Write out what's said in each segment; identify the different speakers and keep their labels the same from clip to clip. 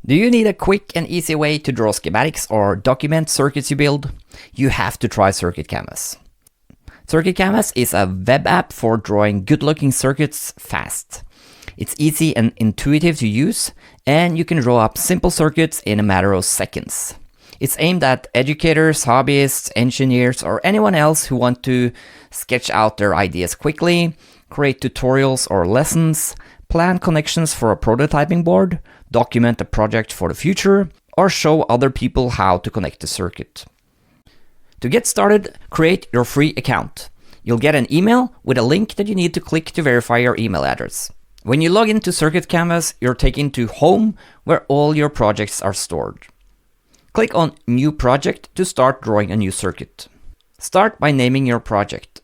Speaker 1: Do you need a quick and easy way to draw schematics or document circuits you build? You have to try Circuit Canvas. Circuit Canvas is a web app for drawing good-looking circuits fast. It's easy and intuitive to use, and you can draw up simple circuits in a matter of seconds. It's aimed at educators, hobbyists, engineers, or anyone else who want to sketch out their ideas quickly, create tutorials or lessons, plan connections for a prototyping board, document a project for the future, or show other people how to connect the circuit. To get started, create your free account. You'll get an email with a link that you need to click to verify your email address. When you log into Circuit Canvas, you're taken to Home, where all your projects are stored. Click on New Project to start drawing a new circuit. Start by naming your project.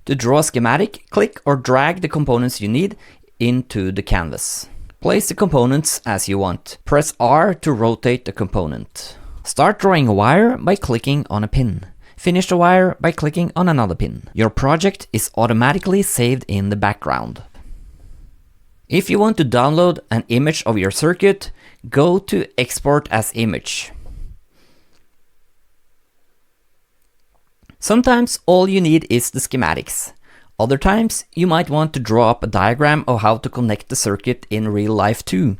Speaker 1: To draw a schematic, click or drag the components you need into the canvas. Place the components as you want. Press R to rotate the component. Start drawing a wire by clicking on a pin. Finish the wire by clicking on another pin. Your project is automatically saved in the background. If you want to download an image of your circuit, go to Export as Image. Sometimes all you need is the schematics. Other times you might want to draw up a diagram of how to connect the circuit in real life too.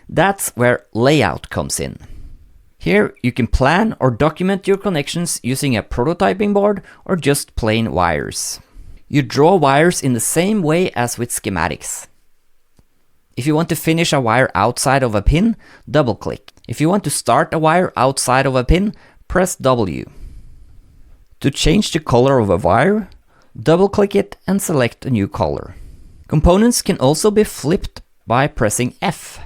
Speaker 1: That's where layout comes in. Here you can plan or document your connections using a prototyping board or just plain wires. You draw wires in the same way as with schematics. If you want to finish a wire outside of a pin, double-click. If you want to start a wire outside of a pin, press W. To change the color of a wire, double-click it and select a new color. Components can also be flipped by pressing F.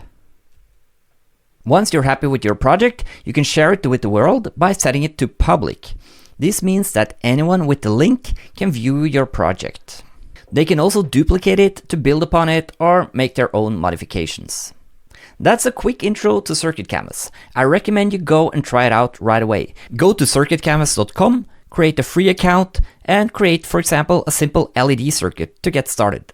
Speaker 1: Once you're happy with your project, you can share it with the world by setting it to public. This means that anyone with the link can view your project. They can also duplicate it to build upon it or make their own modifications. That's a quick intro to Circuit Canvas. I recommend you go and try it out right away. Go to circuitcanvas.com, create a free account, and create, for example, a simple LED circuit to get started.